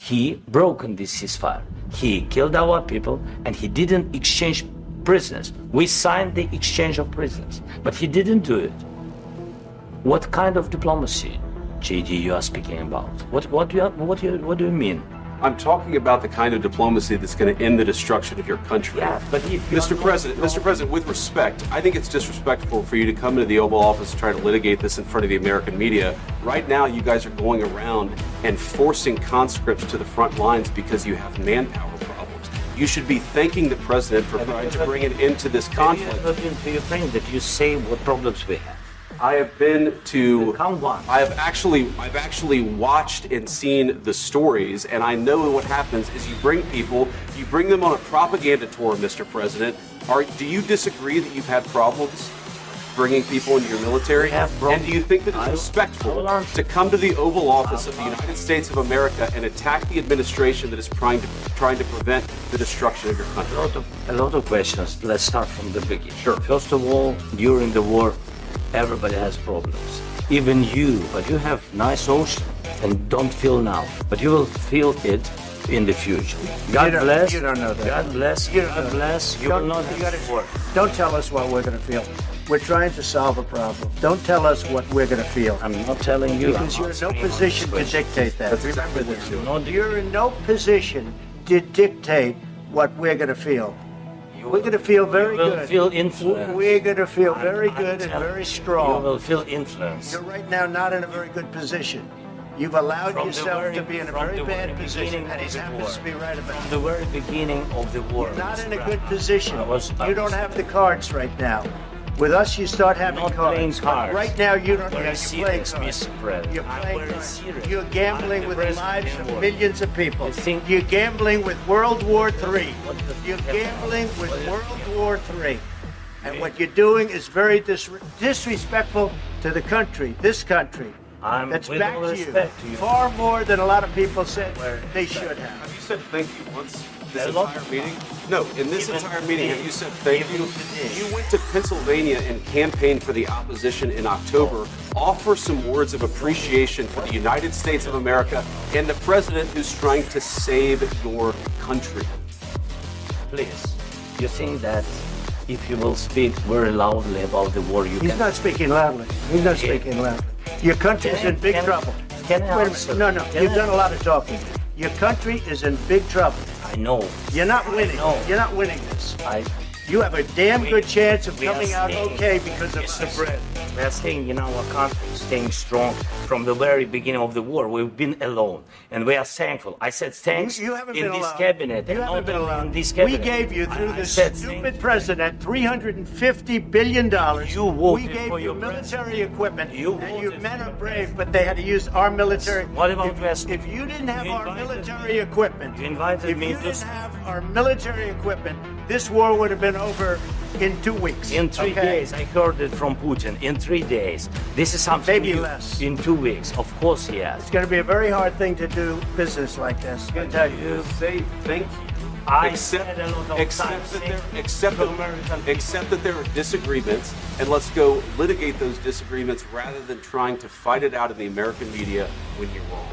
he broken this ceasefire. He killed our people and he didn't exchange prisoners. We signed the exchange of prisoners, but he didn't do it. What kind of diplomacy, JD, you are speaking about? What do you mean? I'm talking about the kind of diplomacy that's going to end the destruction of your country. Yeah, but if Mr. President, with respect, I think it's disrespectful for you to come into the Oval Office and try to litigate this in front of the American media. Right now, you guys are going around and forcing conscripts to the front lines because you have manpower problems. You should be thanking the president for trying to bring an end to this conflict. Have you been to Ukraine that you say what problems we have? I have been to. Count one. I've actually watched and seen the stories, and I know what happens is you bring them on a propaganda tour, Mr. President. Do you disagree that you've had problems bringing people into your military? And do you think that it's respectful to come to the Oval Office of the United States of America and attack the administration that is trying to prevent the destruction of your country? A lot of questions. Let's start from the beginning. Sure. First of all, during the war, everybody has problems. Even you, but you have nice ocean and don't feel now, but you will feel it in the future. God bless. You don't know that. God bless. You don't God know bless. You will not have to work. Don't tell us what we're going to feel. We're trying to solve a problem. Don't tell us what we're going to feel. I'm not telling you. Because you're in no position to dictate that. Remember this. No, You're in no position to dictate what we're going to feel. We're going to feel very you will good. feel influence. We're going to feel very I'm good and telling very You strong. will feel influence. You're right now not in a very good position. You've allowed yourself to be in a very bad position, and he happens to be right about From the very beginning of the war. You're not in a good position. I You don't have the cards right now. With us, you start having not cards. playing cards. Right now, you don't. Very You're playing serious, cards. Mr. President. You're I'm playing very cards. serious. You're gambling I'm with the the president lives in of war. millions of people. I think- You're gambling with World War III. You're What- gambling with what- World War III. And what you're doing is very disrespectful to the country, this country. I'm That's with back all to respect to you. Far more than a lot of people said they should have. Have you said thank you once this A lot. entire meeting? No, in this Even entire meeting, today. have you said thank Even you? today. You went to Pennsylvania and campaigned for the opposition in October. Offer some words of appreciation for the United States of America and the president who's trying to save your country. Please, you think that if you will speak very loudly about the war, you He's can... not speaking loudly. He's not speaking loudly. Your country is in big trouble. Can I Wait a answer? minute. No, Can you've I- done a lot of talking. Your country is in big trouble. I know. You're not winning. know. You're not winning this. I... You have a damn good chance of We are coming out staying- okay because of Mr. this. President, we are staying in our country, staying strong from the very beginning of the war. We've been alone, and we are thankful. I said thanks You haven't in been this alone. cabinet. You and haven't not been only alone. in this We cabinet. gave you, through I this said stupid thank you. president, $350 billion. You voted We gave for you your military equipment. You and your voted men for are your brave, but they had to use our military. What about West? If you didn't have You our invited military me. equipment, You invited if me you to- didn't have our military equipment, this war would have been over in 2 weeks. In 3 okay? days, I heard it from Putin. In 3 days, this is something Maybe new. less. In 2 weeks, of course, yes. It's going to be a very hard thing to do business like this. I tell you. Say thank you. I Accept, said a lot of accept times, that thank there, accept, to that, American people. accept that there are disagreements, and let's go litigate those disagreements rather than trying to fight it out in the American media when you're wrong.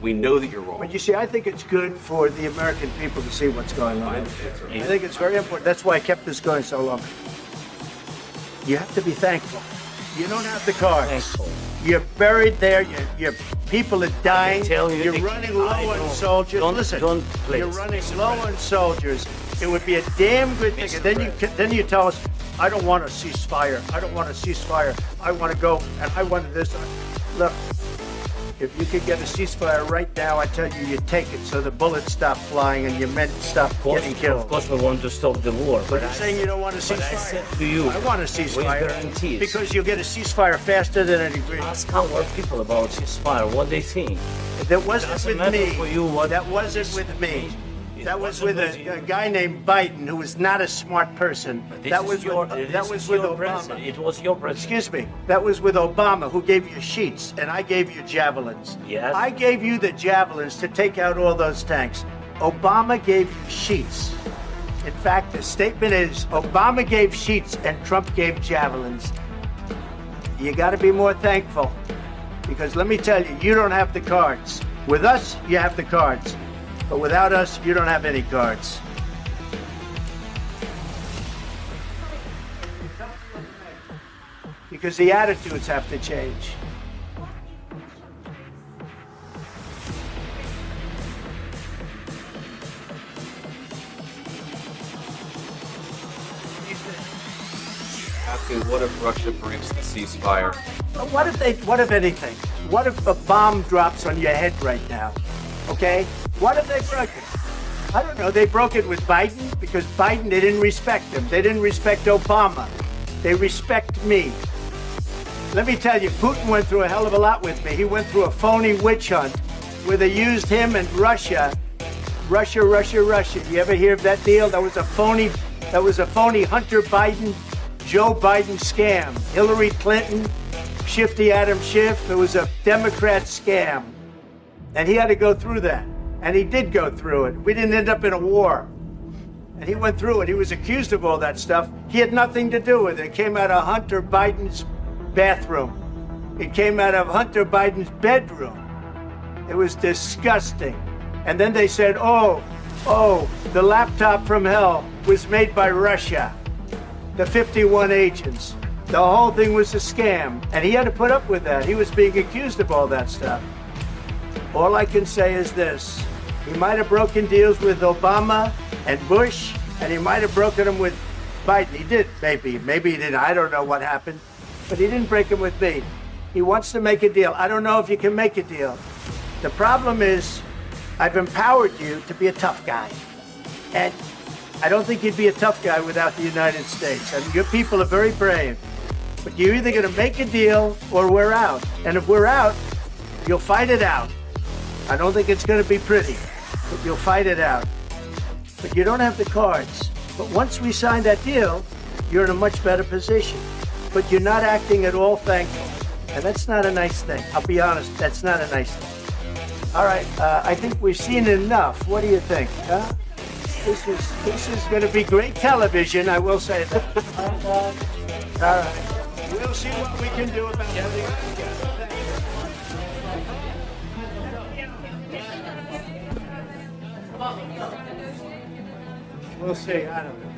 We know that you're wrong. But you see, I think it's good for the American people to see what's going on. I understand, sir. I think it's very important. That's why I kept this going so long. You have to be thankful. You don't have the cards. Thankful. You're buried there. Your people are dying. tell you You're again, running low I on know. soldiers. Don't- Listen, don't, please. you're running low on soldiers. It would be a damn good thing. And then you tell us, I don't want a ceasefire. I don't want a ceasefire. I want to go and I want this. Look, if you could get a ceasefire right now, I tell you, you take it so the bullets stop flying and your men stop getting Of killed. course, we want to stop the war. But you're saying you don't want a but I ceasefire. said to you, I want a with ceasefire guarantees. because you'll get a ceasefire faster than an agreement. Ask our people about ceasefire, what they think. That wasn't Doesn't with matter me. for you what- That wasn't with me. It That was wasn't with with a you. guy named Biden, who was not a smart person. That was with your Obama. president. It was your president. Excuse me. That was with Obama, who gave you sheets, and I gave you javelins. Yes. I gave you the javelins to take out all those tanks. Obama gave you sheets. In fact, the statement is Obama gave sheets and Trump gave javelins. You got to be more thankful, because let me tell you, you don't have the cards. With us, you have the cards. But without us, you don't have any cards. Because the attitudes have to change. Asking what if Russia breaks the ceasefire? What if anything? What if a bomb drops on your head right now? Okay? What if they broke it? I don't know. They broke it with Biden because Biden, they didn't respect him. They didn't respect Obama. They respect me. Let me tell you, Putin went through a hell of a lot with me. He went through a phony witch hunt where they used him and Russia. Russia. You ever hear of that deal? That was a phony Hunter Biden, Joe Biden scam. Hillary Clinton, Shifty Adam Schiff. It was a Democrat scam. And he had to go through that. And he did go through it. We didn't end up in a war. And he went through it. He was accused of all that stuff. He had nothing to do with it. It came out of Hunter Biden's bathroom. It came out of Hunter Biden's bedroom. It was disgusting. And then they said, oh, the laptop from hell was made by Russia. The 51 agents. The whole thing was a scam. And he had to put up with that. He was being accused of all that stuff. All I can say is this. He might have broken deals with Obama and Bush, and he might have broken them with Biden. He did, maybe. Maybe he didn't. I don't know what happened. But he didn't break them with me. He wants to make a deal. I don't know if you can make a deal. The problem is, I've empowered you to be a tough guy. And I don't think you'd be a tough guy without the United States. I mean, your people are very brave. But you're either going to make a deal or we're out. And if we're out, you'll fight it out. I don't think it's going to be pretty, but you'll fight it out. But you don't have the cards. But once we sign that deal, you're in a much better position. But you're not acting at all thankful. And that's not a nice thing. I'll be honest, that's not a nice thing. All right, I think we've seen enough. What do you think? Huh? This is going to be great television, I will say that. All right. We'll see what we can do about putting it together. We'll see. I don't know.